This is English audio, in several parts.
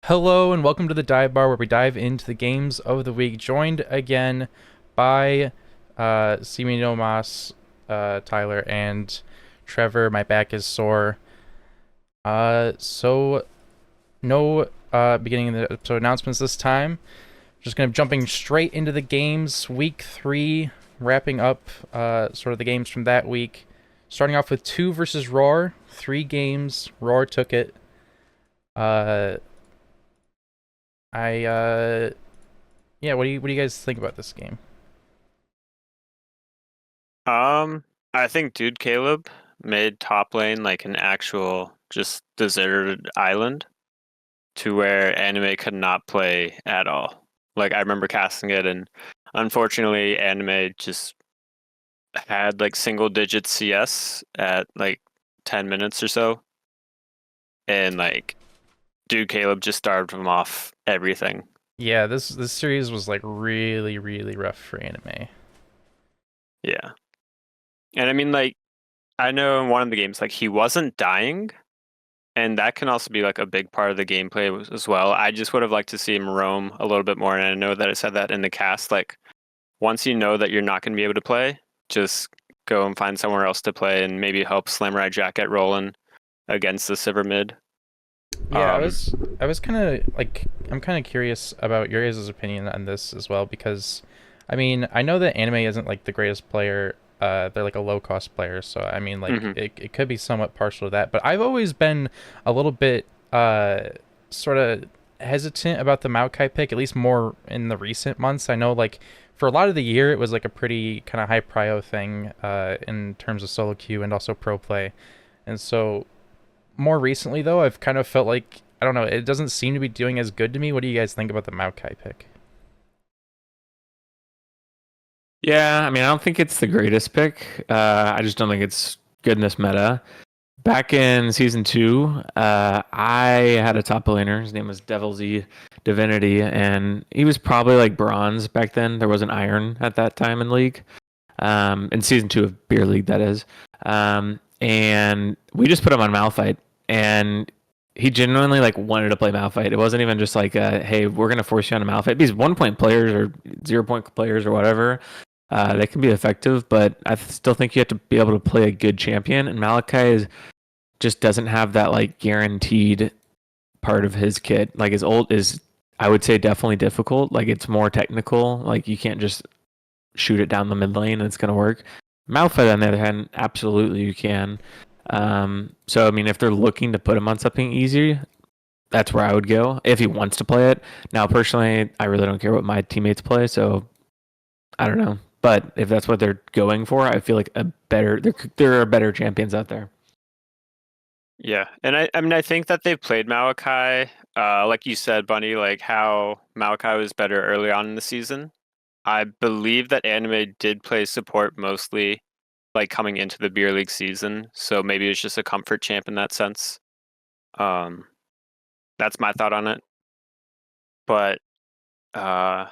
Hello and welcome to the Dive Bar, where we dive into the games of the week. Joined again by Seemenomas, Tyler, and Trevor. My back is sore. So no beginning of the episode announcements this time. Just gonna jumping straight into the games. Week 3, wrapping up sort of the games from that week. Starting off with 2 versus RAWR. 3 games. RAWR took it. Yeah, what do you guys think about this game? I think Dude Caleb made top lane like an actual just deserted island to where anime could not play at all. Like I remember casting it and unfortunately anime just had like single digit CS at like 10 minutes or so. And like Dude Caleb just starved him off everything. Yeah, this series was like really really rough for anime. Yeah. And I mean like I know in one of the games like he wasn't dying. And that can also be like a big part of the gameplay as well. I just would have liked to see him roam a little bit more. And I know that I said that in the cast. Like, once you know that you're not going to be able to play, just go and find somewhere else to play and maybe help Samurai Jack get rolling against the Sivir mid. Yeah, I Um, was I was kind of like I'm kind of curious about your guys' opinion on this as well because I mean, I know that anime isn't like the greatest player. They're like a low cost player, so I mean like mhm. it could be somewhat partial to that, but I've always been a little bit sort of hesitant about the Maokai pick, at least more in the recent months. I know like for a lot of the year it was like a pretty kind of high prio thing in terms of solo queue and also pro play. And so more recently, though, I've kind of felt like I don't know. It doesn't seem to be doing as good to me. What do you guys think about the Maokai pick? Yeah, I mean, I don't think it's the greatest pick. I just don't think it's good in this meta. Back in season 2, I had a top laner. His name was Devil Z Divinity, and he was probably like bronze back then. There wasn't iron at that time in league. In season 2 of Beer League, that is. And we just put him on Malphite, and he genuinely like wanted to play Malphite. It wasn't even just like, hey, we're gonna force you on a Malphite. These 1 point players or 0 point players or whatever, they can be effective, but I still think you have to be able to play a good champion. And just doesn't have that like guaranteed part of his kit. Like his ult is, I would say, definitely difficult. Like it's more technical. Like you can't just shoot it down the mid lane and it's gonna work. Malphite, on the other hand, absolutely you can. So I mean, if they're looking to put him on something easy, that's where I would go if he wants to play it. Now, personally, I really don't care what my teammates play, so I don't know. But if that's what they're going for, I feel like there are better champions out there. Yeah, and I mean, I think that they've played Maokai, like you said, Bunny, like how Maokai was better early on in the season. I believe that anime did play support mostly like coming into the beer league season, so maybe it's just a comfort champ in that sense. Um, that's my thought on it. But uh,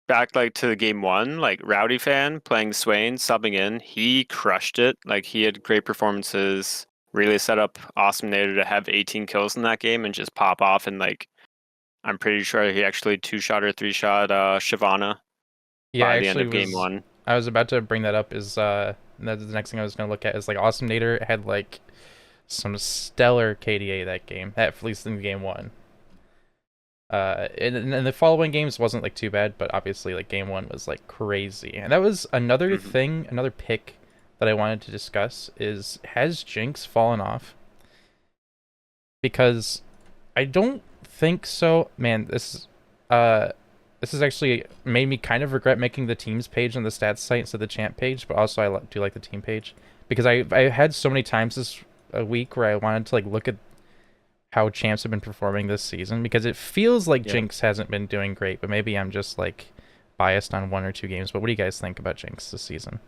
back like to the game one, like Rowdy fan playing Swain, subbing in, he crushed it. Like he had great performances, really set up Awesome Nader to have 18 kills in that game and just pop off. And like I'm pretty sure he actually 2-shot or 3-shot Shyvana Yeah, I by the end actually of game was. one. I was about to bring that up. Is that's the next thing I was gonna look at is like Awesome Nader had like some stellar KDA that game, at least in game one. In the following games wasn't like too bad, but obviously like game one was like crazy. And that was another Hmm. thing, another pick that I wanted to discuss is has Jinx fallen off? Because I don't think so. Man, this has actually made me kind of regret making the teams page on the stats site instead of the champ page, but also do like the team page because I had so many times this a week where I wanted to like look at how champs have been performing this season because it feels like Yeah. Jinx hasn't been doing great, but maybe I'm just like biased on 1 or 2 games. But what do you guys think about Jinx this season?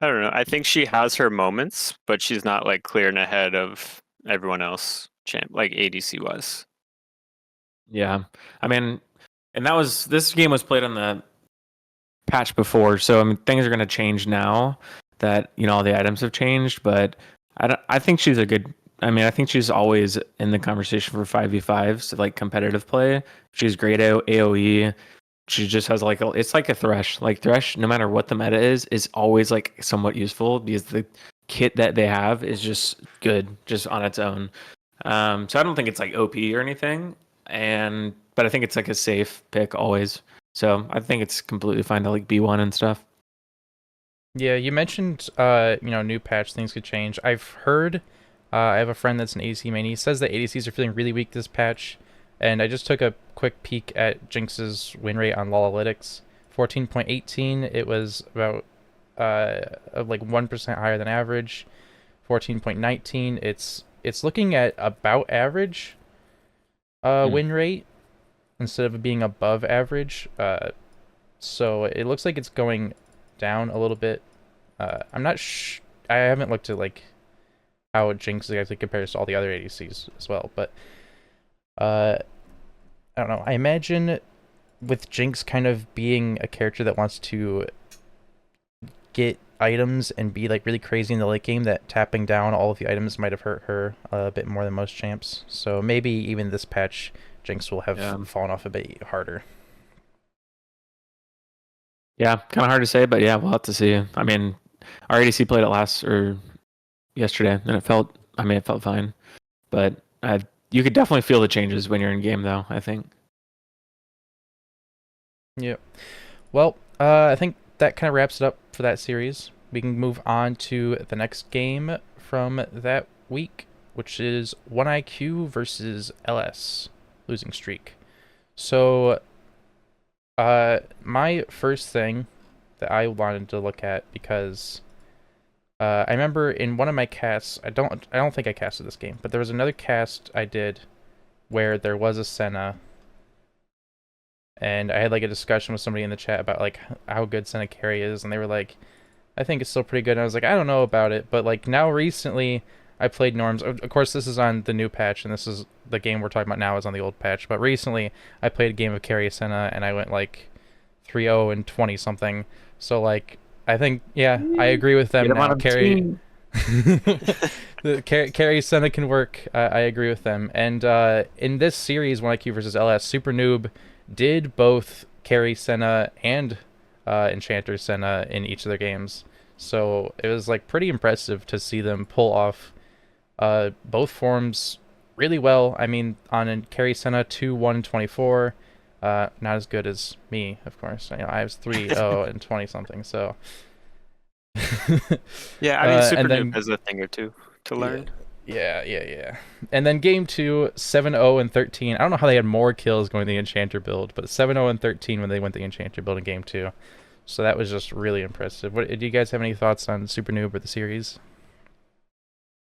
I don't know. I think she has her moments, but she's not like clear and ahead of everyone else champ like ADC was. Yeah. I mean, and this game was played on the patch before, so I mean things are going to change now that all the items have changed. But I think she's a good I mean, I think she's always in the conversation for 5v5s, like competitive play. She's great at AoE. She just has like it's like a Thresh. Like Thresh, no matter what the meta is always like somewhat useful because the kit that they have is just good, just on its own. So I don't think it's like OP or anything, but I think it's like a safe pick always. So I think it's completely fine to like B1 and stuff. Yeah, you mentioned new patch things could change. I've heard I have a friend that's an ADC main. He says that ADCs are feeling really weak this patch, and I just took a quick peek at Jinx's win rate on Lolalytics. 14.18. It was about like 1% higher than average. 14.19. It's looking at about average win rate instead of being above average. So it looks like it's going down a little bit. I'm not I haven't looked at like how Jinx actually compares to all the other ADCs as well, but I don't know. I imagine with Jinx kind of being a character that wants to get items and be like really crazy in the late game, that tapping down all of the items might have hurt her a bit more than most champs. So maybe even this patch, Jinx will have fallen off a bit harder. Yeah, kind of hard to say, but yeah, we'll have to see. I mean, our ADC played it yesterday, and it felt fine. But you could definitely feel the changes when you're in game, though, I think. Yep. Well, I think that kind of wraps it up for that series. We can move on to the next game from that week, which is Bunnycou versus LS, losing streak. So, my first thing that I wanted to look at, because I remember in one of my casts, I don't think I casted this game, but there was another cast I did where there was a Senna, and I had like a discussion with somebody in the chat about like how good Senna carry is, and they were like, I think it's still pretty good. And I was like, I don't know about it, but like now recently I played Norms. Of course, this is on the new patch, and this is the game we're talking about now is on the old patch. But recently I played a game of carry Senna, and I went like 3-0 and 20 something. So like I think I agree with them now. Carry the carry Senna can work. I agree with them. And in this series, Bunnycou versus LS, Super Noob did both carry Senna and Enchanter Senna in each of their games. So it was like pretty impressive to see them pull off both forms really well. I mean, on carry Senna 2-1-24, not as good as me, of course. I was 3-0 and 20 something. So yeah, I mean, Super Noob has a thing or two to learn. Yeah. And then game 2, 7-0 and 13. I don't know how they had more kills going the Enchanter build, but 7-0 and 13 when they went the Enchanter build in game 2. So that was just really impressive. Do you guys have any thoughts on Super Noob or the series?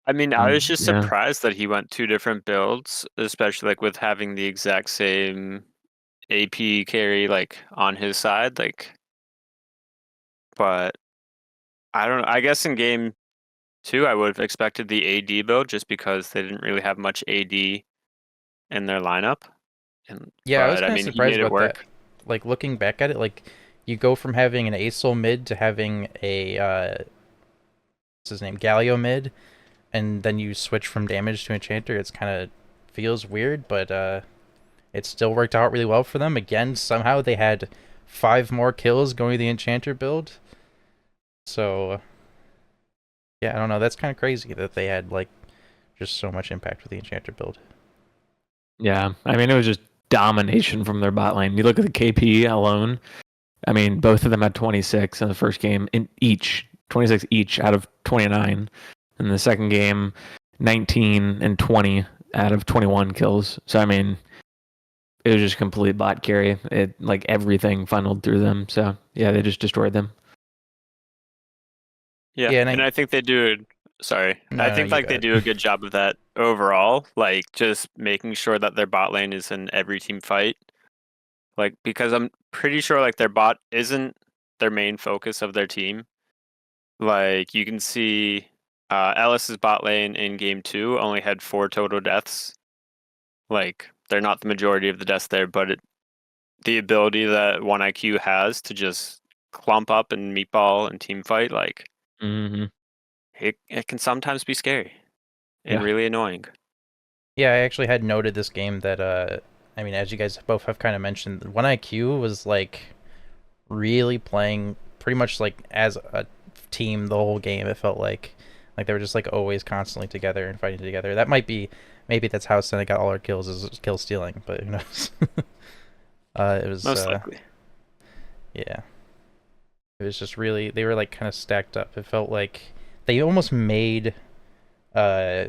I mean, I was just surprised that he went 2 different builds, especially like with having the exact same AP carry like on his side, like. But I don't know. I guess in game 2, I would have expected the AD build just because they didn't really have much AD in their lineup. I was kind of surprised about that. Like looking back at it, like you go from having an ASOL mid to having a what's his name, Galio mid, and then you switch from damage to Enchanter. It's kind of feels weird, but it still worked out really well for them. Again, somehow they had 5 more kills going the Enchanter build. So yeah, I don't know. That's kind of crazy that they had like just so much impact with the Enchanter build. Yeah, I mean, it was just domination from their bot lane. You look at the KP alone. I mean, both of them had 26 in the first game, 26 each out of 29. In the second game, 19 and 20 out of 21 kills. So, I mean, it was just complete bot carry. It like everything funneled through them. So, yeah, they just destroyed them. Yeah, and I think they do. Sorry, I think like they do a good job of that overall. Like just making sure that their bot lane is in every team fight. Like because I'm pretty sure like their bot isn't their main focus of their team. Like you can see, Ellis's bot lane in game 2 only had 4 total deaths. Like they're not the majority of the deaths there, but the ability that Bunnycou has to just clump up and meatball and team fight, like. Mm-hmm. It can sometimes be scary. and Yeah. really annoying. Yeah, I actually had noted this game that I mean, as you guys both have kind of mentioned, 1IQ was like really playing pretty much like as a team the whole game. It felt like they were just like always constantly together and fighting together. That might be maybe that's how Senna got all our kills is kill stealing, but who knows? It was Most likely. yeah. It was just really they were like kind of stacked up. It felt like they almost made uh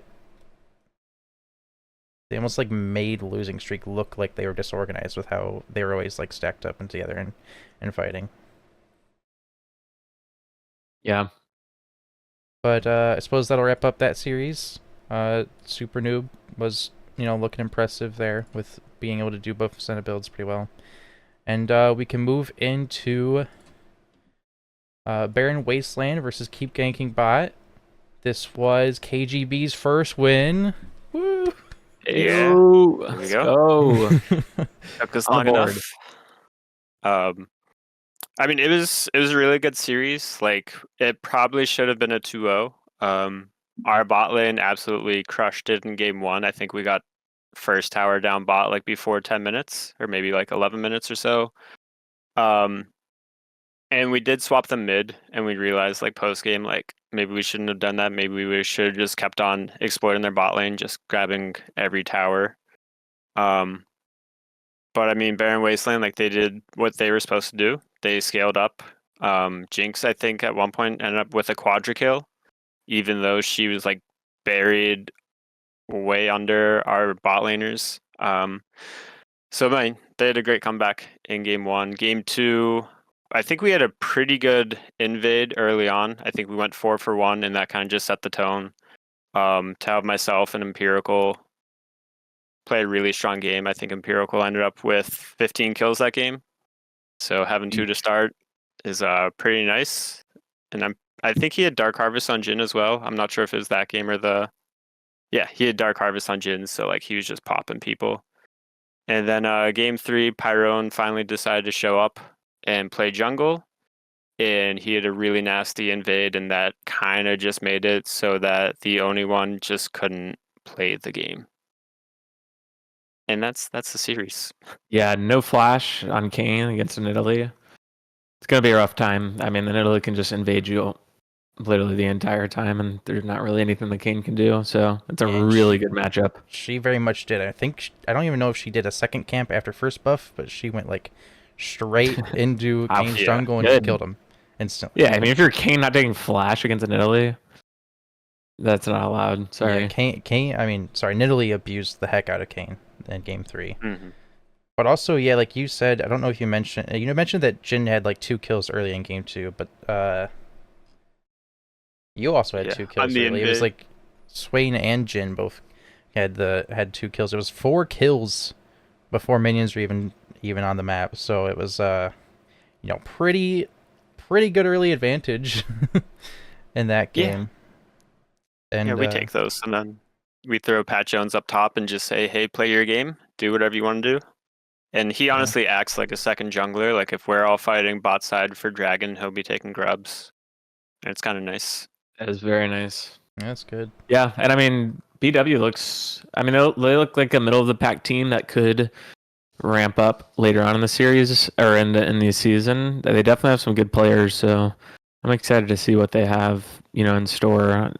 they almost like made losing streak look like they were disorganized with how they were always like stacked up and together and fighting. Yeah. But I suppose that'll wrap up that series. Super Noob was, looking impressive there with being able to do both Senna builds pretty well. And we can move into Barren Wasteland versus Keep Ganking Bot. This was KGB's first win. Woo! Yeah. Yo, There we let's go. go. Took us On long board. enough. I mean, it was a really good series. Like, it probably should have been a 2-0. Our bot lane absolutely crushed it in game one. I think we got first tower down bot like before 10 minutes or maybe like 11 minutes or so. And we did swap them mid, and we realized like post game, like maybe we shouldn't have done that. Maybe we should have just kept on exploiting their bot lane, just grabbing every tower. But I mean, Barren Wasteland, like they did what they were supposed to do. They scaled up. Jinx, I think, at one point ended up with a quadra kill, even though she was like buried way under our bot laners. So man, they had a great comeback in game one. Game two, I think we had a pretty good invade early on. I think we went 4 for 1, and that kind of just set the tone. To have myself and Empirical play a really strong game. I think Empirical ended up with 15 kills that game. So having 2 to start is pretty nice. And I think he had Dark Harvest on Jhin as well. I'm not sure if it was that game or he had Dark Harvest on Jhin, so like he was just popping people. And then game 3, Pyrone finally decided to show up and play jungle. And he had a really nasty invade, and that kind of just made it so that the only one just couldn't play the game. And that's the series. Yeah, no flash on Kane against an Italy. It's gonna be a rough time. I mean, an Italy can just invade you literally the entire time, and there's not really anything that Kane can do. So it's a really good matchup. She very much did. I think I don't even know if she did a second camp after first buff, but she went like straight into Kane's jungle and just killed him instantly. Yeah, I mean, if you're Kane not taking flash against an Italy, that's not allowed. Sorry. Yeah, Nidalee abused the heck out of Kane in game 3. Mm-hmm. But also, yeah, like you said, I don't know if you mentioned that Jhin had like 2 kills early in game 2, but you also had 2 kills early. It was like Swain and Jhin both had 2 kills. It was 4 kills before minions were even on the map. So it was pretty good early advantage in that game. And we take those, and then we throw Pat Jones up top and just say, hey, play your game, do whatever you want to do. And he honestly acts like a second jungler. Like if we're all fighting bot side for Dragon, he'll be taking grubs. And it's kind of nice. That is very nice. That's good. Yeah, and I mean, BW looks. I mean, they look like a middle of the pack team that could ramp up later on in the series or in the season. They definitely have some good players, so I'm excited to see what they have, in store.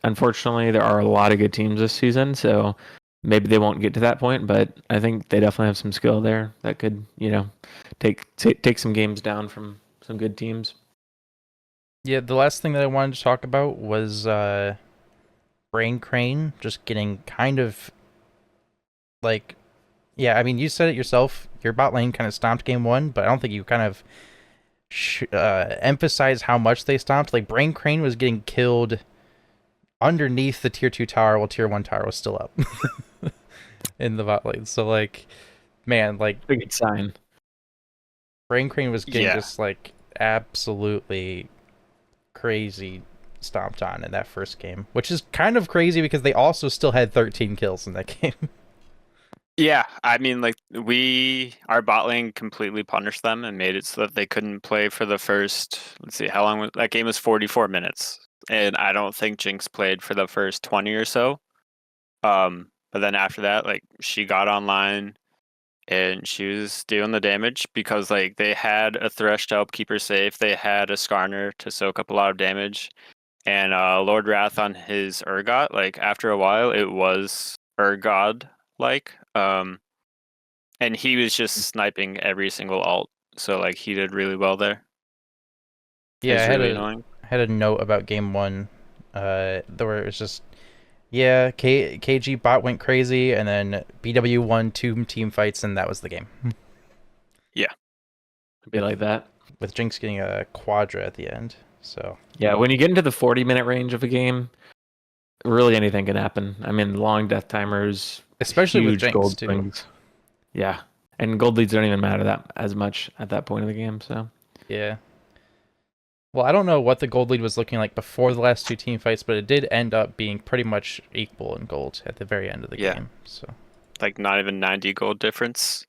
Unfortunately, there are a lot of good teams this season, so maybe they won't get to that point. But I think they definitely have some skill there that could, take some games down from some good teams. Yeah, the last thing that I wanted to talk about was Brain Crane just getting kind of like, yeah, I mean, you said it yourself. Your bot lane kind of stomped game 1, but I don't think you kind of emphasized how much they stomped. Like, Brain Crane was getting killed underneath the tier 2 tower while tier 1 tower was still up in the bot lane. So, like, man, like, big sign. Brain Crane was getting just, like, absolutely crazy stomped on in that first game, which is kind of crazy because they also still had 13 kills in that game. Yeah, I mean, like our bot lane completely punished them and made it so that they couldn't play for the first. Let's see, how long was that game? Was 44 minutes, and I don't think Jinx played for the first 20 or so. But then after that, like she got online and she was doing the damage because like they had a Thresh to help keep her safe. They had a Skarner to soak up a lot of damage. And Lord Wrath on his Urgot, like after a while it was Urgod like. And he was just sniping every single ult. So like he did really well there. It Yeah, was really annoying. I had a note about game one, where it was just KG bot went crazy, and then BW won 2 team fights, and that was the game. Yeah. It'd be like that. With Jinx getting a Quadra at the end. So Yeah, when you get into the 40-minute range of a game, really anything can happen. I mean, long death timers, especially with huge Jinx gold too. swings. Yeah, and gold leads don't even matter that as much at that point of the game. So yeah. Well, I don't know what the gold lead was looking like before the last 2 team fights, but it did end up being pretty much equal in gold at the very end of the game. So like not even 90 gold difference,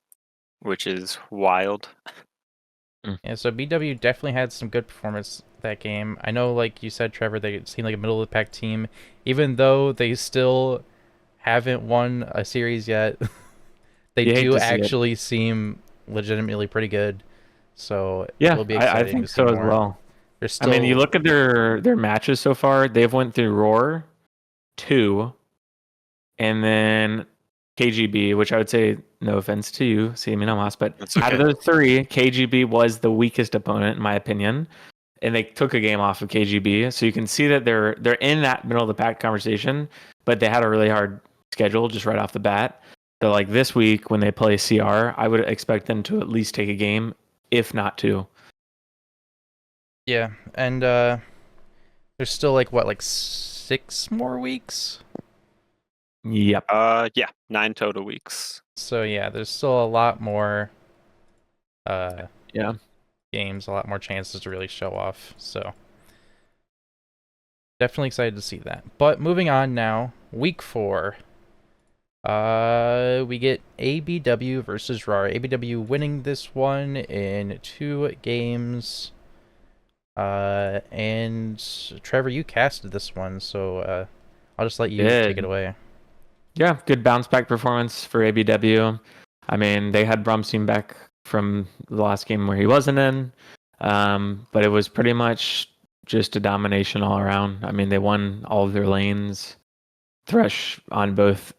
which is wild. yeah, so BW definitely had some good performance that game. I know, like you said, Trevor, they seem like a middle of the pack team, even though they still haven't won a series yet. They do actually seem legitimately pretty good. So yeah, it'll be exciting I think to see so more. as well. Still... I mean, you look at their matches so far. They've went through RAWR 2, and then KGB, which I would say, no offense to you, Seemenomas, but okay. Out of those 3, KGB was the weakest opponent in my opinion, and they took a game off of KGB. So you can see that they're in that middle of the pack conversation, but they had a really hard schedule just right off the bat. So like this week when they play CR, I would expect them to at least take a game, if not 2. Yeah, and there's still like 6 more weeks. Yep. Yeah, 9 total weeks. So yeah, there's still a lot more yeah, games, a lot more chances to really show off. So definitely excited to see that. But moving on now, week 4. We get ABW versus RAWR. ABW winning this one in 2 games. And Trevor, you casted this one, so I'll just let you take it away. Yeah, good bounce back performance for ABW. I mean, they had Bromstein back from the last game where he wasn't in, but it was pretty much just a domination all around. I mean, they won all of their lanes. Thresh on both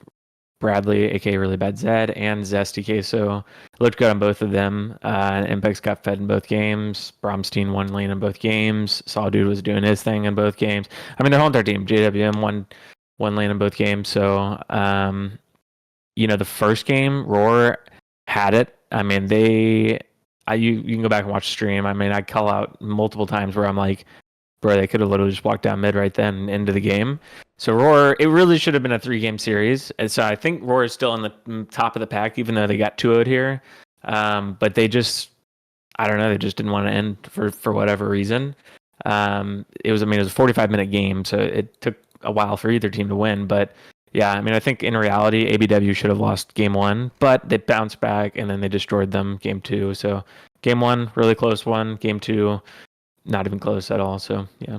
Bradley, aka Really Bad Zed, and Zesty Queso looked good on both of them. Impex got fed in both games. Bromstein won lane in both games. Saw Dude was doing his thing in both games. I mean, their whole entire team, JWM won lane in both games. So, the first game, RAWR had it. I mean, you can go back and watch the stream. I mean, I call out multiple times where I'm like, bro, they could have literally just walked down mid right then into the game. So RAWR, it really should have been a 3-game series. And so I think RAWR is still in the top of the pack, even though they got 2-0'd here. But they just, I don't know, they just didn't want to end for whatever reason. It was a 45-minute game, so it took a while for either team to win. But yeah, I mean, I think in reality, ABW should have lost game 1, but they bounced back and then they destroyed them game 2. So game 1, really close one. Game 2, not even close at all. So yeah.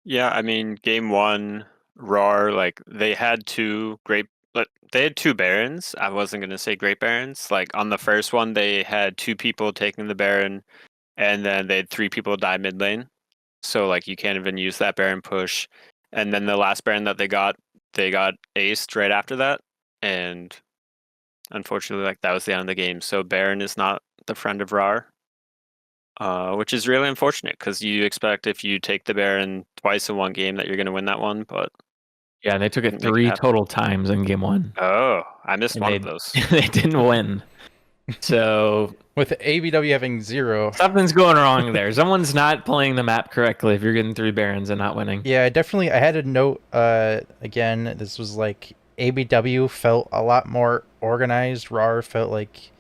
Yeah, I mean, game 1, RAWR, like they had 2 Barons. I wasn't gonna say great Barons. Like on the first one, they had 2 people taking the Baron, and then they had 3 people die mid lane. So like you can't even use that Baron push. And then the last Baron that they got aced right after that, and unfortunately, like that was the end of the game. So Baron is not the friend of RAWR. Which is really unfortunate because you expect if you take the Baron twice in one game that you're going to win that one, but yeah, they took it 3 total times in game 1. Oh, I missed one of those. They didn't win. So with ABW having 0, something's going wrong there. Someone's not playing the map correctly if you're getting 3 Barons and not winning. Yeah, I had a note. Again, this was like ABW felt a lot more organized. RAWR felt like,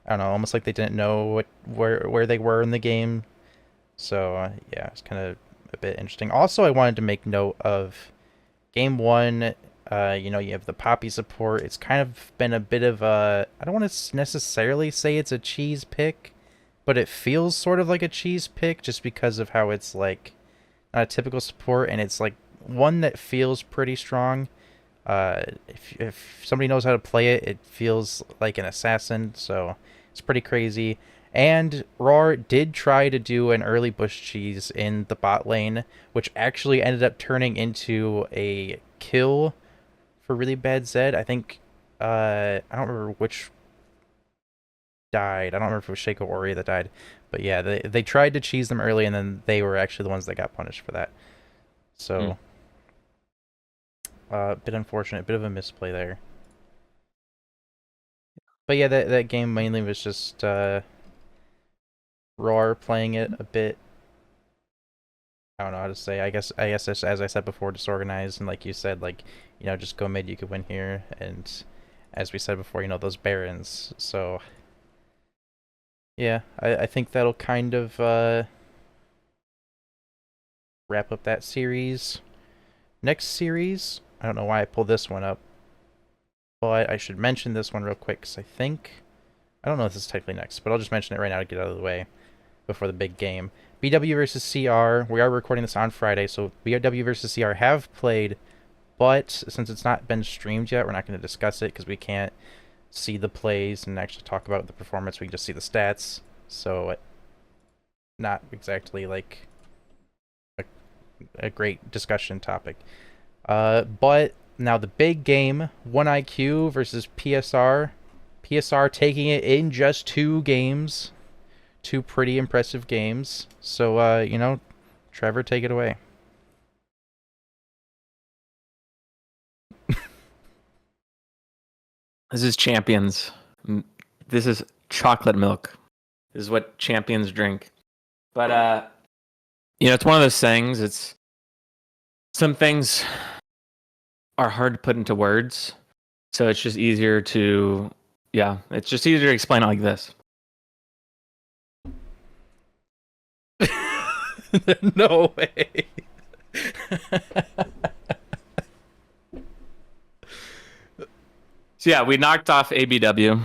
I don't know, almost like they didn't know where they were in the game. So yeah, it's kind of a bit interesting. Also, I wanted to make note of game 1. You have the Poppy support. It's kind of been a bit of a, I don't want to necessarily say it's a cheese pick, but it feels sort of like a cheese pick just because of how it's like not a typical support, and it's like one that feels pretty strong. If somebody knows how to play it, it feels like an assassin. So it's pretty crazy. And RAWR did try to do an early bush cheese in the bot lane, which actually ended up turning into a kill for really bad Zed. I think I don't remember which died. I don't remember if it was Shaco or Ori that died. But yeah, they tried to cheese them early, and then they were actually the ones that got punished for that. So, a bit unfortunate, bit of a misplay there. But yeah, that game mainly was just RAWR playing it a bit. I don't know how to say. I guess it's, as I said before, disorganized, and like you said, like, you know, just go mid, you could win here, and as we said before, you know, those barons. So yeah, I think that'll kind of wrap up that series. Next series, I don't know why I pulled this one up, but I should mention this one real quick, because I don't know if this is technically next, but I'll just mention it right now to get out of the way before the big game. BW versus CR. We are recording this on Friday, so BW versus CR have played, but since it's not been streamed yet, we're not going to discuss it because we can't see the plays and actually talk about the performance. We can just see the stats, so not exactly like a great discussion topic. But now the big game, Bunnycou versus PSR. PSR taking it in just 2 games. 2 pretty impressive games. So, you know, Trevor, take it away. This is champions. This is chocolate milk. This is what champions drink. But you know, it's one of those things. It's some things are hard to put into words, so it's just easier to it's just easier to explain it like this. No way. So yeah, we knocked off ABW.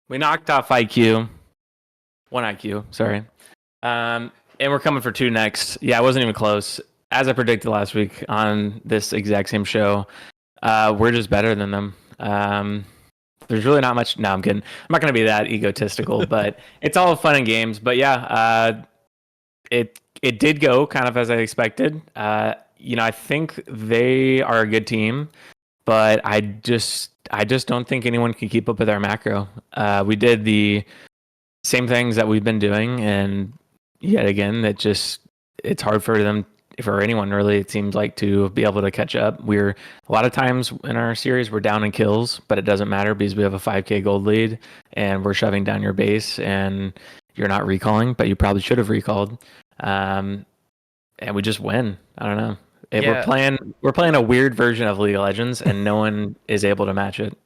We knocked off IQ. 1 IQ, sorry. And we're coming for 2 next. Yeah, it wasn't even close. As I predicted last week on this exact same show, we're just better than them. There's really not much. No, I'm kidding. I'm not going to be that egotistical, but it's all fun and games. But yeah, it did go kind of as I expected. You know, I think they are a good team, but I just don't think anyone can keep up with our macro. We did the same things that we've been doing, and yet again, it's hard for them, for anyone really, it seems like, to be able to catch up. We're a lot of times in our series we're down in kills, but it doesn't matter because we have a 5k gold lead and we're shoving down your base and you're not recalling, but you probably should have recalled. And we just win. I don't know. Yeah. We're playing a weird version of League of Legends and no one is able to match it.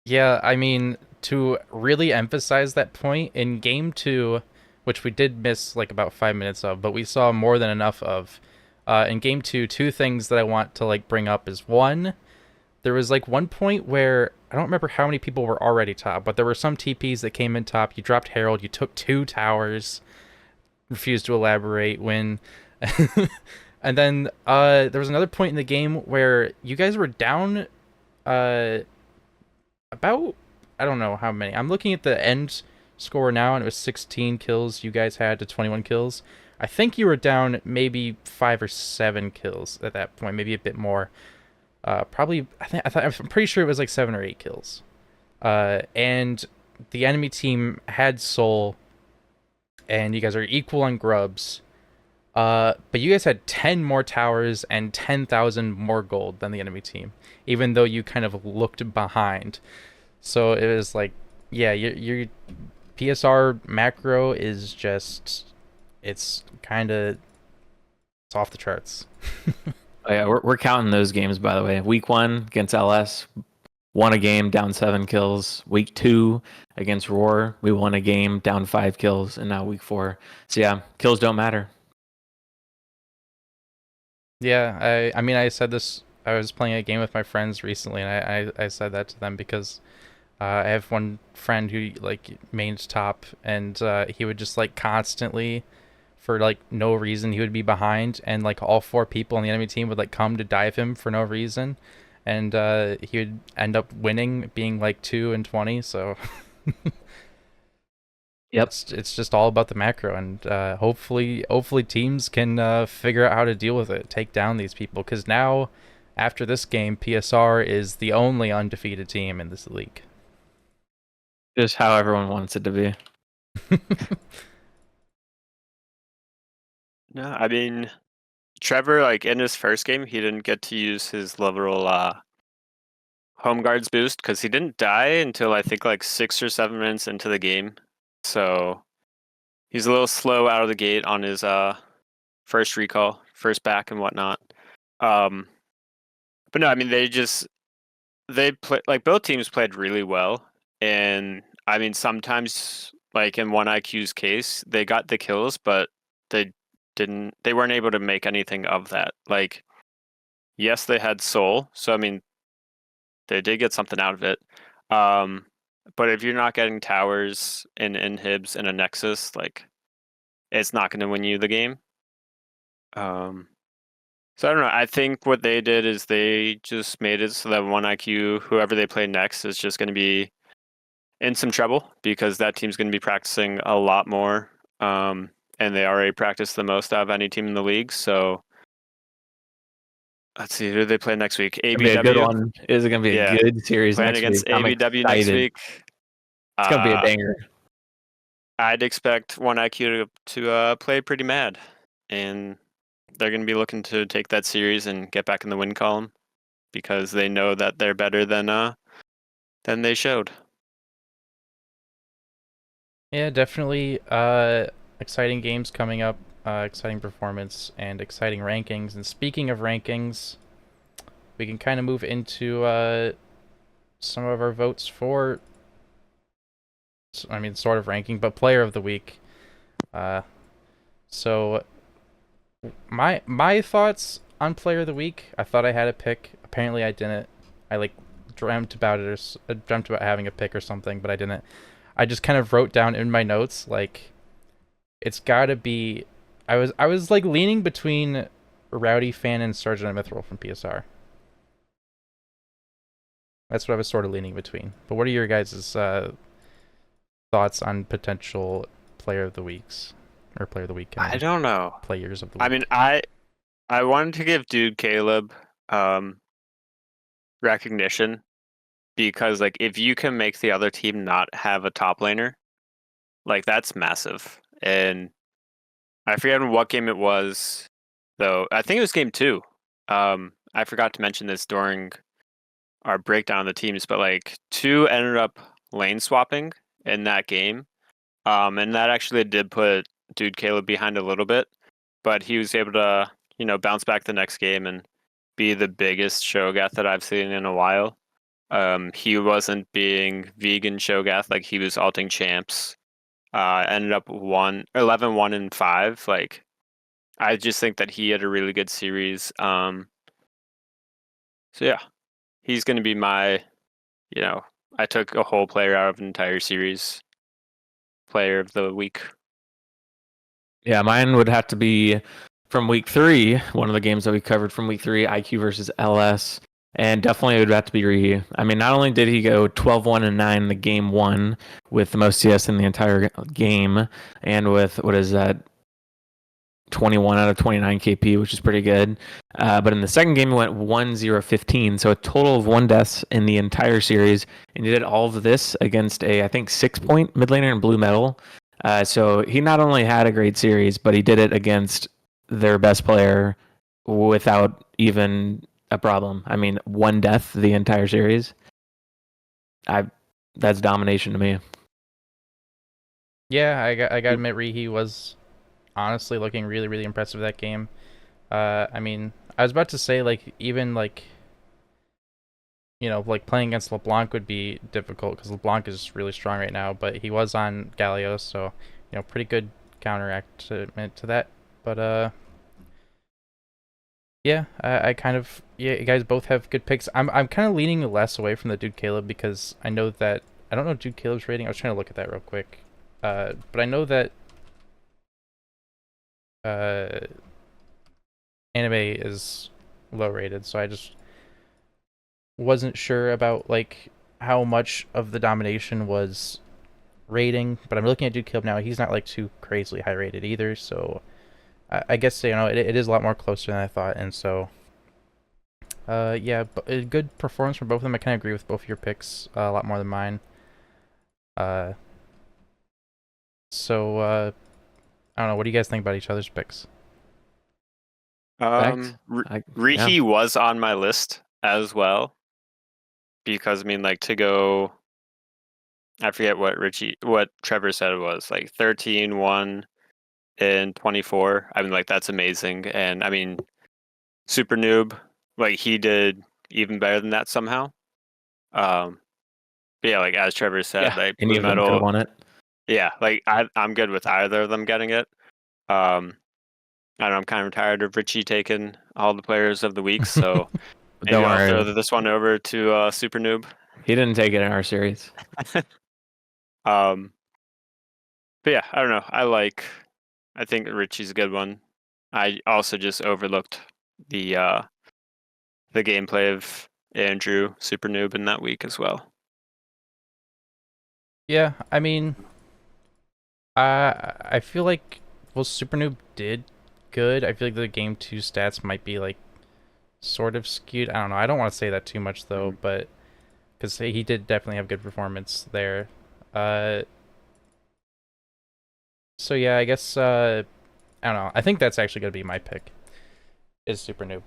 Yeah, I mean, to really emphasize that point, in game 2, which we did miss like about 5 minutes of, but we saw more than enough of. In game 2, 2 things that I want to like bring up is, one, there was like one point where I don't remember how many people were already top, but there were some TPs that came in top. You dropped Herald, you took 2 towers, refused to elaborate, win. And then there was another point in the game where you guys were down about, I don't know how many. I'm looking at the end score now, and it was 16 kills you guys had to 21 kills. I think you were down maybe 5 or 7 kills at that point, maybe a bit more. Probably, I'm pretty sure it was like 7 or 8 kills. And the enemy team had Soul, and you guys are equal on grubs. But you guys had 10 more towers and 10,000 more gold than the enemy team, even though you kind of looked behind. So it was like, yeah, your PSR macro is just, it's off the charts. Oh, yeah, we're counting those games, by the way. Week 1 against LS, won a game, down 7 kills. Week 2 against RAWR, we won a game, down 5 kills, and now week 4. So yeah, kills don't matter. Yeah, I mean, I said this, I was playing a game with my friends recently, and I said that to them because I have one friend who like mains top, and he would just like constantly, for like no reason, he would be behind, and like all 4 people on the enemy team would like come to dive him for no reason, and he would end up winning, being like 2-20. So Yep. it's just all about the macro, and hopefully teams can figure out how to deal with it, take down these people, because now after this game, PSR is the only undefeated team in this league. Just how everyone wants it to be. No, I mean, Trevor, like in his first game, he didn't get to use his literal home guards boost because he didn't die until I think like 6 or 7 minutes into the game. So he's a little slow out of the gate on his first recall, first back and whatnot. But no, I mean they play like both teams played really well, and I mean sometimes like in one IQ's case they got the kills, but they they weren't able to make anything of that. Like yes, they had soul, so I mean they did get something out of it. But if you're not getting towers and inhibs and a nexus, like it's not going to win you the game. So I don't know. I think what they did is they just made it so that one IQ, whoever they play next, is just going to be in some trouble because that team's going to be practicing a lot more. And they already practice the most out of any team in the league. So let's see, who do they play next week? It'll be a good ABW. one. Is it going to be a good series Playing next week? against I'm ABW next excited. week. It's going to be a banger. I'd expect one IQ to play pretty mad, and they're going to be looking to take that series and get back in the win column because they know that they're better than they showed. Yeah, definitely exciting games coming up, exciting performance, and exciting rankings. And speaking of rankings, we can kind of move into some of our votes for, I mean, sort of ranking, but player of the week. So my thoughts on player of the week, I thought I had a pick. Apparently I didn't. I like dreamt about it, or dreamt about having a pick or something, but I didn't. I just kind of wrote down in my notes, like, it's gotta be. I was like leaning between Rowdy Fan and Sergeant Mithril from PSR. That's what I was sort of leaning between. But what are your guys' thoughts on potential player of the weeks, or player of the week? I don't know. Players of the week. I mean, I wanted to give Dude Caleb recognition because like if you can make the other team not have a top laner, like that's massive. And I forget what game it was though. I think it was game 2. I forgot to mention this during our breakdown of the teams, but like 2 ended up lane swapping in that game. And that actually did put Dude Caleb behind a little bit, but he was able to, bounce back the next game and be the biggest Shogath that I've seen in a while. He wasn't being vegan Shogath, like he was alting champs. Ended up 11-1 and 5. Like I just think that he had a really good series. So yeah, he's going to be my, I took a whole player out of an entire series player of the week. Yeah, mine would have to be from week 3, one of the games that we covered from week 3, IQ versus LS. And definitely it would have to be Rihi. I mean, not only did he go 12-1 and 9 in the game 1 with the most CS in the entire game, and with, what is that, 21 out of 29 KP, which is pretty good. But in the second game, he went 1-0-15, so a total of 1 deaths in the entire series. And he did all of this against I think, 6-point mid laner in blue metal. So he not only had a great series, but he did it against their best player without even a problem. I mean, 1 death the entire series. That's domination to me. Yeah, I got to admit, Rihi was honestly looking really, really impressive that game. I mean, I was about to say, like, even, like, like playing against LeBlanc would be difficult because LeBlanc is really strong right now, but he was on Galio, so, pretty good counteract to that. But, yeah, I kind of, yeah, you guys both have good picks. I'm kind of leaning less away from the Dude Caleb because I know that, I don't know Dude Caleb's rating. I was trying to look at that real quick. But I know that anime is low rated, so wasn't sure about like how much of the domination was rating, but I'm looking at Duke Caleb now. He's not like too crazily high rated either, so I guess it is a lot more closer than I thought, and so yeah, a good performance from both of them. I kind of agree with both of your picks a lot more than mine. Uh, so I don't know. What do you guys think about each other's picks? Fact. Yeah. Rihi was on my list as well because I mean, like to go. I forget what Trevor said it was like 13, 1, and 24. I mean, like that's amazing, and I mean, Super Noob, like he did even better than that somehow. But yeah, like as Trevor said, Yeah. like Any Blue of them could have Metal. won it. Yeah, like I'm good with either of them getting it. Um, I don't know, I'm kind of tired of Richie taking all the players of the week, so But maybe don't I'll throw worry. this one over to Super Noob. He didn't take it in our series. Um, but yeah, I don't know. I think Richie's a good one. I also just overlooked the uh the gameplay of Andrew Super Noob in that week as well. Yeah, I mean, I feel like Super Noob did good. I feel like the game two stats might be like sort of skewed. I don't know. I don't want to say that too much though, Mhm. but because he did definitely have good performance there. Uh, so yeah, I guess I don't know. I think that's actually gonna be my pick. Is Super Noob.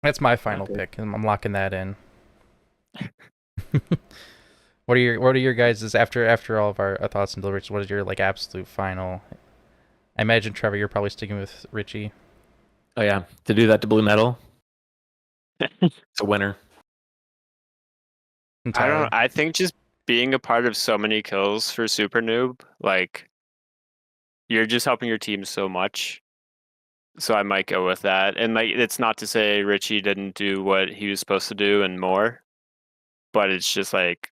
That's my final Okay. pick, and I'm locking that in. What are your guys' after all of our thoughts and deliberations? What is your like absolute final? I imagine Trevor, you're probably sticking with Richie. Oh yeah. To do that to Blue Metal, it's a winner. And I don't. Tyler. I think just being a part of so many kills for Super Noob, like you're just helping your team so much. So I might go with that. And like, it's not to say Richie didn't do what he was supposed to do and more, but it's just like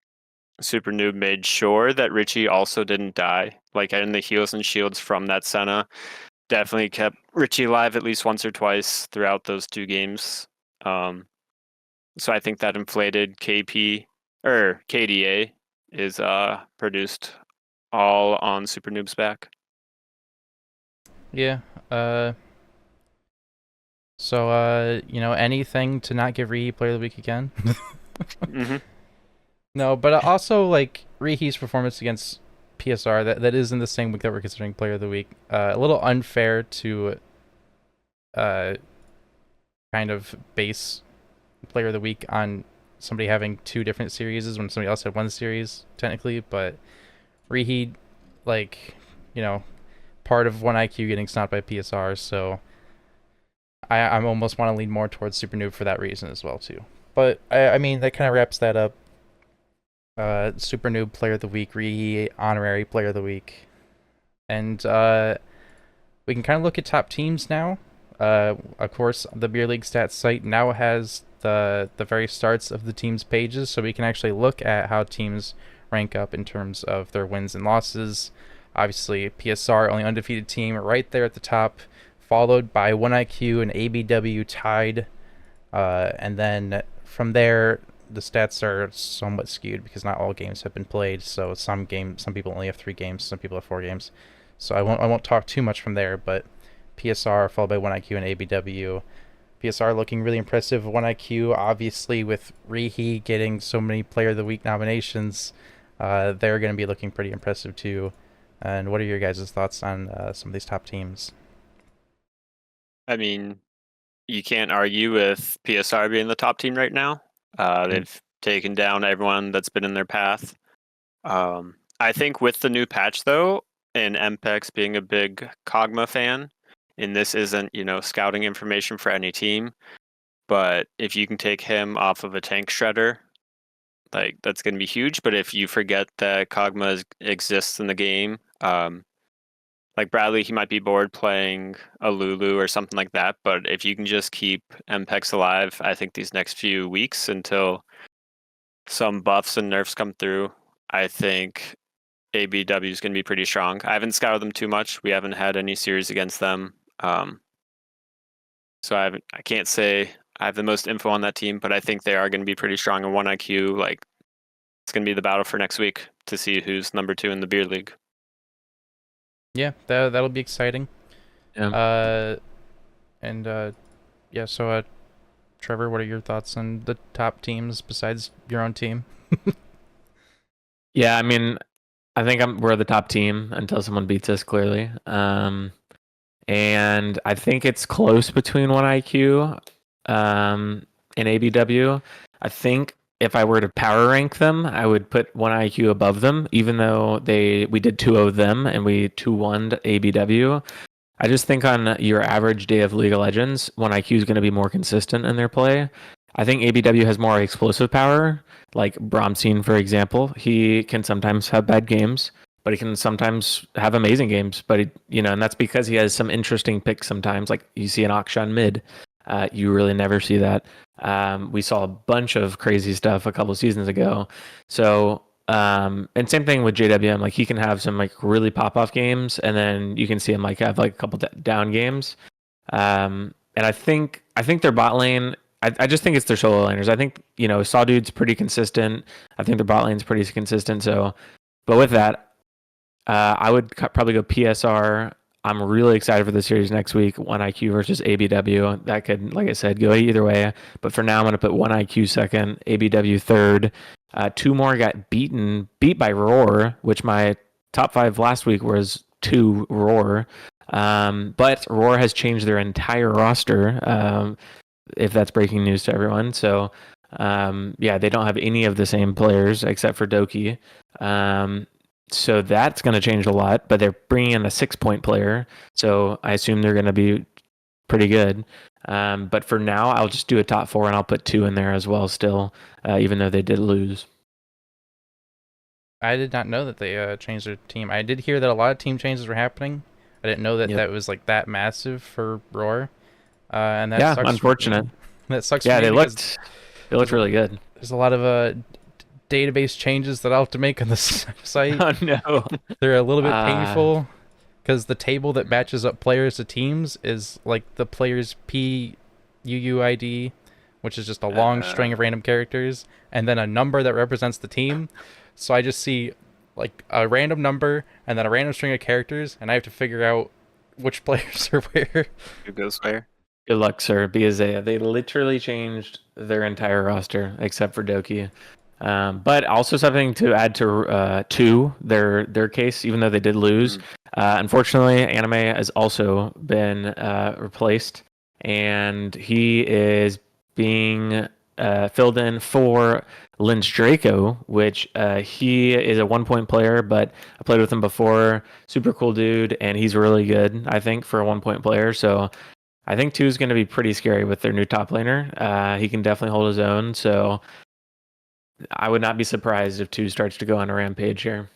Super Noob made sure that Richie also didn't die. Like in the heals and shields from that Senna, definitely kept Richie alive at least once or twice throughout those two games. Um, so I think that inflated KP or KDA is produced all on Super Noob's back. Yeah. Uh. So anything to not give Rihi Player of the Week again? Hmm. No, but also like Rihi's performance against PSR that is in the same week that we're considering Player of the Week. A little unfair to uh kind of base Player of the Week on somebody having two different series when somebody else had one series technically, but Rihi, like, you know, part of one IQ getting stopped by PSR, so I'm almost want to lean more towards Super Noob for that reason as well too. But I mean that kind of wraps that up. Super Noob Player of the Week, Rihi Honorary Player of the Week, and we can kind of look at top teams now. Of course, the Beer League Stats site now has the very starts of the teams' pages, so we can actually look at how teams rank up in terms of their wins and losses. Obviously, PSR, only undefeated team, right there at the top, followed by 1IQ and ABW tied. And then from there, the stats are somewhat skewed because not all games have been played. So some people only have 3 games, some people have 4 games. So I won't talk too much from there, but PSR followed by 1IQ and ABW. PSR looking really impressive. 1IQ obviously with Rihi getting so many Player of the Week nominations, they're going to be looking pretty impressive too. And what are your guys' thoughts on some of these top teams? I mean, you can't argue with PSR being the top team right now. They've taken down everyone that's been in their path. I think with the new patch though, and MPEX being a big Kog'Maw fan, and this isn't, scouting information for any team, but if you can take him off of a tank shredder, like that's going to be huge. But if you forget that Kog'Maw exists in the game, like Bradley, he might be bored playing a Lulu or something like that. But if you can just keep MPEX alive, I think these next few weeks until some buffs and nerfs come through, I think ABW is going to be pretty strong. I haven't scouted them too much. We haven't had any series against them. So I can't say I have the most info on that team, but I think they are going to be pretty strong in 1IQ. Like, it's going to be the battle for next week to see who's number 2 in the beer league. Yeah, that'll be exciting. Yeah. Yeah, so Trevor, what are your thoughts on the top teams besides your own team? Yeah, I mean, I think we're the top team until someone beats us, clearly. And I think it's close between 1IQ and ABW. I think if I were to power rank them, I would put 1IQ above them, even though we did 2-0 them and we 2-1'd ABW. I just think on your average day of League of Legends, 1IQ is going to be more consistent in their play. I think ABW has more explosive power, like Bromstein, for example. He can sometimes have bad games, but he can sometimes have amazing games. But and that's because he has some interesting picks sometimes. Like you see an Akshan mid, you really never see that. We saw a bunch of crazy stuff a couple of seasons ago. So and same thing with JWM. Like he can have some like really pop off games, and then you can see him like have like a couple down games. And I think their bot lane. I just think it's their solo laners. I think Sawdude's pretty consistent. I think their bot lane's pretty consistent. So, but with that, I would probably go PSR. I'm really excited for the series next week. 1IQ versus ABW. That could, like I said, go either way. But for now, I'm going to put 1IQ second, ABW third. 2 more got beat by RAWR, which my top 5 last week was 2 RAWR. But RAWR has changed their entire roster, if that's breaking news to everyone. So, yeah, they don't have any of the same players except for Doki. So that's going to change a lot, but they're bringing in a 6-point player. So I assume they're going to be pretty good. But for now, I'll just do a top 4 and I'll put 2 in there as well still, even though they did lose. I did not know that they changed their team. I did hear that a lot of team changes were happening. I didn't know that that was like that massive for RAWR. And that sucks. Unfortunate. That sucks. Yeah, they looked really good. There's a lot of database changes that I'll have to make on this site. Oh no, they're a little bit painful because the table that matches up players to teams is like the player's PUUID, which is just a long string of random characters, and then a number that represents the team. So I just see like a random number and then a random string of characters, and I have to figure out which players are where. Who goes where? Good luck, sir, because they literally changed their entire roster except for Doki. But also something to add to their case, even though they did lose. Unfortunately, Anime has also been replaced, and he is being filled in for Lynch Draco, which he is a 1-point player, but I played with him before. Super cool dude, and he's really good, I think, for a 1-point player. So I think 2 is going to be pretty scary with their new top laner. He can definitely hold his own, so I would not be surprised if 2 starts to go on a rampage here.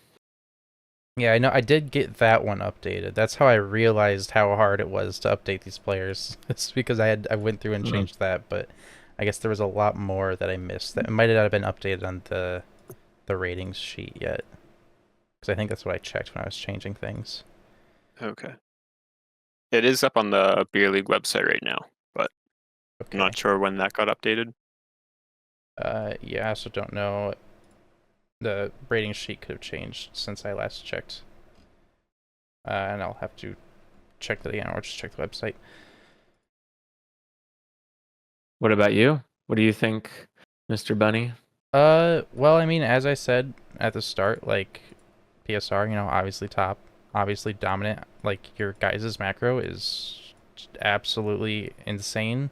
Yeah, I know. I did get that one updated. That's how I realized how hard it was to update these players. It's because I went through and changed that, but I guess there was a lot more that I missed that might not have been updated on the ratings sheet yet. Because I think that's what I checked when I was changing things. Okay. It is up on the Beer League website right now, but I'm not sure when that got updated. Yeah, I also don't know. The rating sheet could have changed since I last checked. And I'll have to check that again, or just check the website. What about you? What do you think, Mr. Bunny? Well, I mean, as I said at the start, like, PSR, obviously top, obviously dominant. Like, your guys' macro is absolutely insane.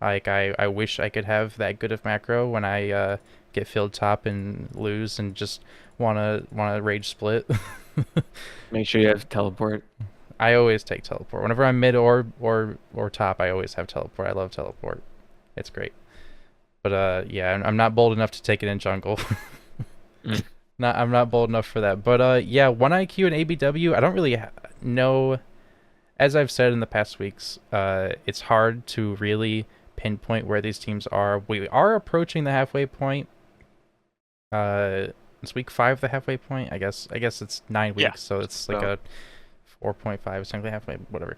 Like, I wish I could have that good of macro when I get filled top and lose and just wanna rage split. Make sure you have teleport. I always take teleport. Whenever I'm mid or top, I always have teleport. I love teleport. It's great. But yeah, I'm not bold enough to take it in jungle. I'm not bold enough for that. But yeah, 1IQ and ABW, I don't really know. As I've said in the past weeks, it's hard to really pinpoint where these teams are. We are approaching the halfway point. It's week 5, the halfway point. I guess it's 9 weeks, so it's like a 4.5, essentially halfway, whatever.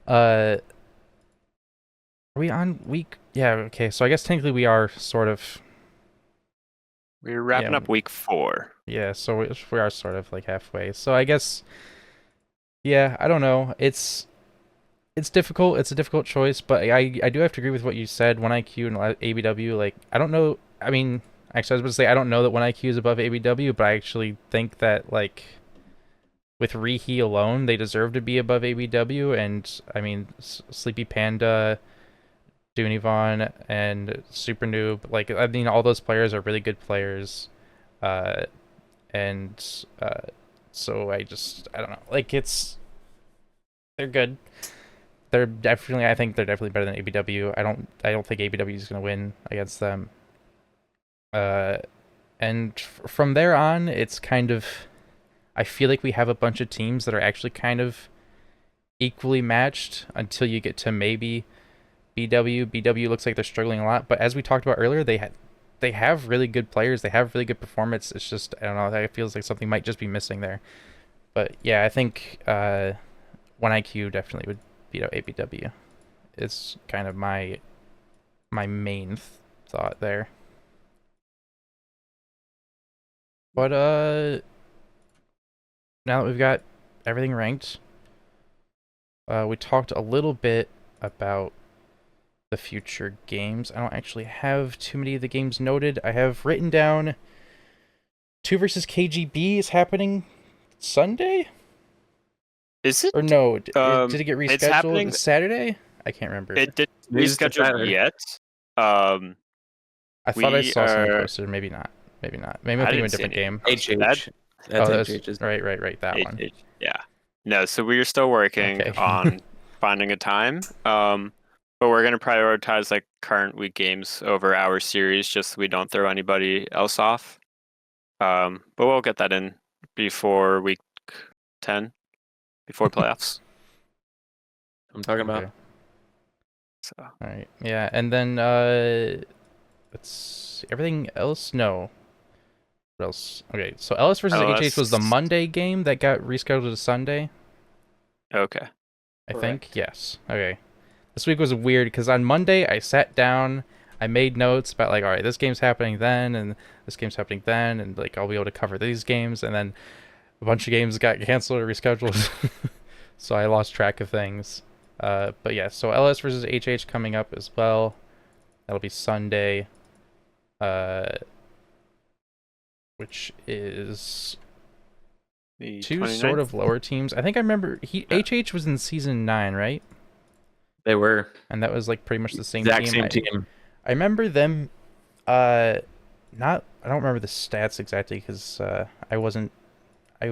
Are we on week Yeah, okay. So I guess technically we are sort of, We're wrapping yeah, up week 4. yeah. So we are sort of like halfway. So I guess, yeah, I don't know. It's difficult. It's a difficult choice, but I do have to agree with what you said. 1IQ and ABW, like I don't know. I mean, actually, I was about to say I don't know that 1IQ is above ABW, but I actually think that like with Rihi alone, they deserve to be above ABW. And I mean, Sleepy Panda, Dunivon, and Super Noob, like I mean, all those players are really good players, uh, and so I don't know. Like they're good. I think they're definitely better than ABW. I don't think ABW is gonna win against them. Uh, and from there on, it's kind of, I feel like we have a bunch of teams that are actually kind of equally matched until you get to maybe BW. BW looks like they're struggling a lot, but as we talked about earlier, they have really good players. They have really good performance. It's just I don't know. It feels like something might just be missing there. But yeah, I think 1IQ definitely would beat out ABW. It's kind of my main thought there. But now that we've got everything ranked, we talked a little bit about the future games. I don't actually have too many of the games noted. I have written down 2 versus KGB is happening Sunday? Is it? Or no, did it get It's rescheduled? happening. It's Saturday? I can't remember. It didn't News to reschedule Saturday. yet. I thought I We saw something are. posted, maybe not. Maybe not. Maybe I'm I thinking of a didn't see different anything game. posted. HH. Oh, That's that's HH's. right, that one. Yeah. No, so we're still working Okay. on finding a time. But we're gonna prioritize like current week games over our series, just so we don't throw anybody else off. But we'll get that in before week 10, before playoffs. I'm talking Okay. about. So All right. Yeah, and then let's see. Everything else? No. What else? Okay, so LS versus HH was the LS. Monday game that got rescheduled to Sunday, Okay. I think. Correct. Yes. Okay. This week was weird because on Monday I sat down, I made notes about like, all right, this game's happening then, and this game's happening then, and like I'll be able to cover these games, and then a bunch of games got canceled or rescheduled, so I lost track of things. But yeah, so LS versus HH coming up as well. That'll be Sunday, which is The 2 sort 29th? of lower teams. I think I remember HH was in season 9, right? They were And that was like pretty much the same exact team. same team. I remember them. Not. I don't remember the stats exactly because I wasn't. I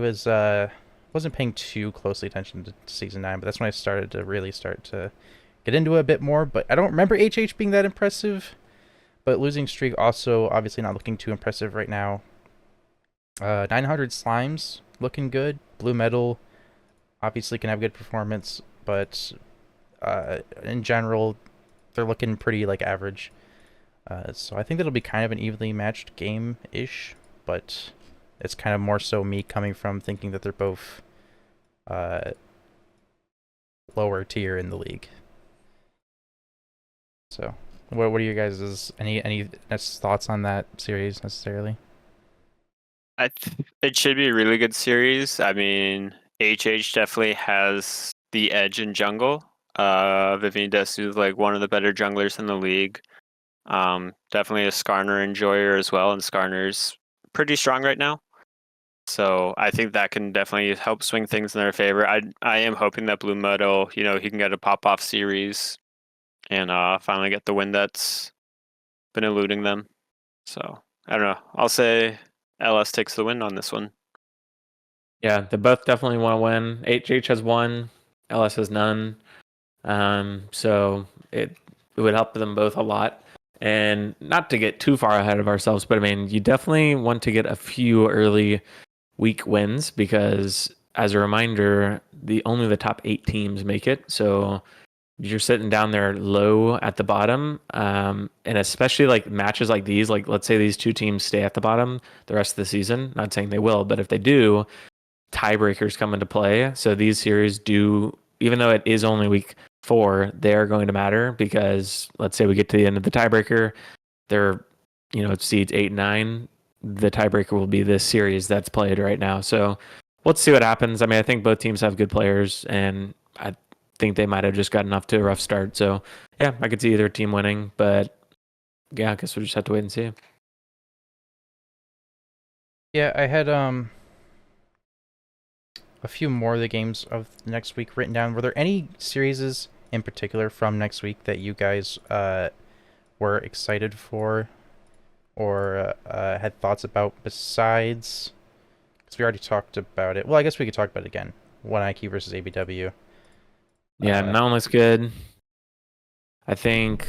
wasn't paying too closely attention to season 9, but that's when I started to really start to get into it a bit more. But I don't remember HH being that impressive. But losing streak also obviously not looking too impressive right now. 900 slimes looking good. Blue medal obviously can have good performance, but in general, they're looking pretty like average. So I think that'll be kind of an evenly matched game-ish, but it's kind of more so me coming from thinking that they're both lower tier in the league. So, what are you guys' any thoughts on that series necessarily? It should be a really good series. I mean, HH definitely has the edge in jungle. Vivian Desu is like one of the better junglers in the league. Definitely a Skarner enjoyer as well, and Skarner's pretty strong right now. So I think that can definitely help swing things in their favor. I am hoping that Blue Medal, he can get a pop-off series and finally get the win that's been eluding them. So I don't know. I'll say LS takes the win on this one. Yeah, they both definitely want to win. HH has one, LS has none. So it would help them both a lot. And not to get too far ahead of ourselves, but I mean, you definitely want to get a few early week wins because, as a reminder, only the top 8 teams make it. So you're sitting down there low at the bottom, and especially like matches like these, like let's say these 2 teams stay at the bottom the rest of the season. Not saying they will, but if they do, tiebreakers come into play. So these series do, even though it is only week 4, they are going to matter because let's say we get to the end of the tiebreaker, they're, seeds 8 and 9. The tiebreaker will be this series that's played right now. So let's see what happens. I mean, I think both teams have good players, and I think they might have just got enough to a rough start. So yeah, I could see either team winning, but yeah, I guess we'll just have to wait and see. Yeah, I had a few more of the games of next week written down. Were there any series in particular from next week that you guys were excited for or had thoughts about besides? Because we already talked about it. Well, I guess we could talk about it again. One IQ versus ABW. Yeah, Mountain looks good. I think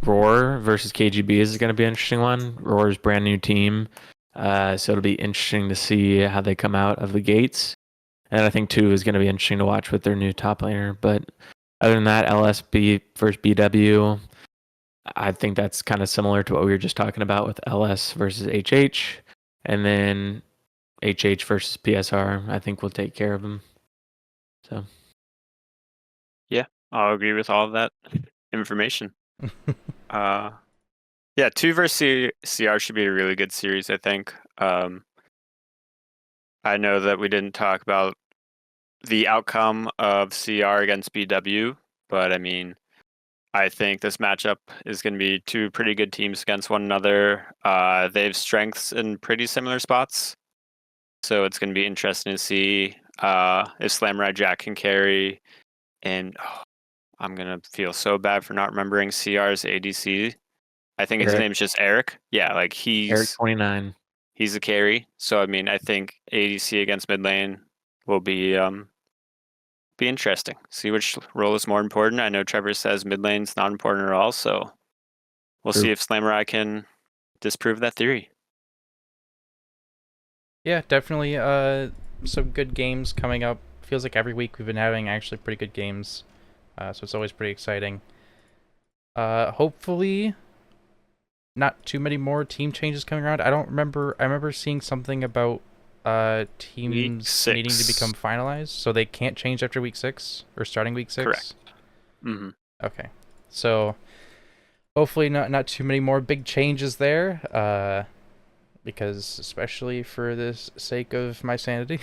RAWR versus KGB is going to be an interesting one. RAWR's brand new team. So it'll be interesting to see how they come out of the gates. And I think 2 is going to be interesting to watch with their new top laner. But other than that, LSB versus BW, I think that's kind of similar to what we were just talking about with LS versus HH. And then HH versus PSR, I think we'll take care of them. So, Yeah, I'll agree with all of that information. Yeah, 2 versus CR should be a really good series, I think. I know that we didn't talk about the outcome of CR against BW, but I mean, I think this matchup is going to be 2 pretty good teams against one another. They have strengths in pretty similar spots, so it's going to be interesting to see if Samurai Jack can carry. And I'm going to feel so bad for not remembering CR's ADC. I think his name's just Eric. Yeah, like Eric 29. He's a carry. So I mean, I think ADC against mid lane will be interesting. See which role is more important. I know Trevor says mid lane's not important at all, so we'll see if Samurai can disprove that theory. Yeah, definitely some good games coming up. Feels like every week we've been having actually pretty good games. So it's always pretty exciting. Hopefully not too many more team changes coming around. I remember seeing something about teams needing to become finalized, so they can't change after week 6 or starting week 6. Correct. Mm-hmm. Okay, so hopefully not too many more big changes there. Because especially for the sake of my sanity.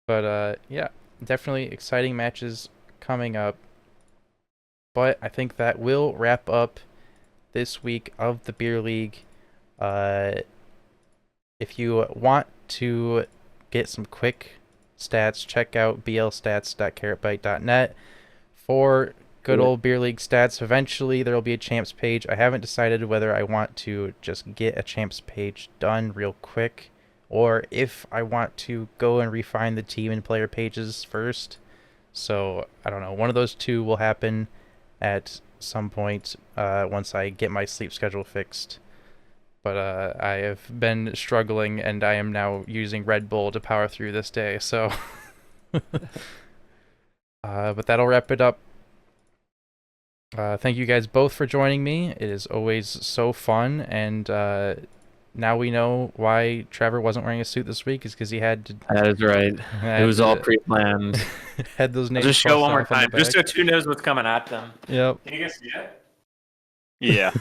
But yeah, definitely exciting matches coming up. But I think that will wrap up this week of the Beer League. If you want to get some quick stats, check out blstats.carrotbite.net for good old Beer League stats. Eventually, there will be a champs page. I haven't decided whether I want to just get a champs page done real quick, or if I want to go and refine the team and player pages first. So, I don't know. One of those two will happen at some point once I get my sleep schedule fixed. But I have been struggling, and I am now using Red Bull to power through this day. So, but that'll wrap it up. Thank you guys both for joining me. It is always so fun, and now we know why Trevor wasn't wearing a suit this week is because he had to. That is right. It was all pre-planned. Had those names. Just show one more time, just so 2 knows what's coming at them. Yep. Can you guys see it? Yeah.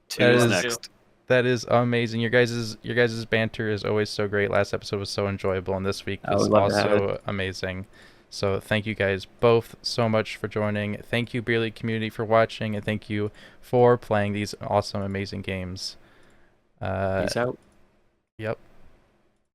2 is next. That is amazing. Your guys' banter is always so great. Last episode was so enjoyable, and this week was also amazing. So thank you guys both so much for joining. Thank you, Beer League community, for watching, and thank you for playing these awesome, amazing games. Peace out. Yep.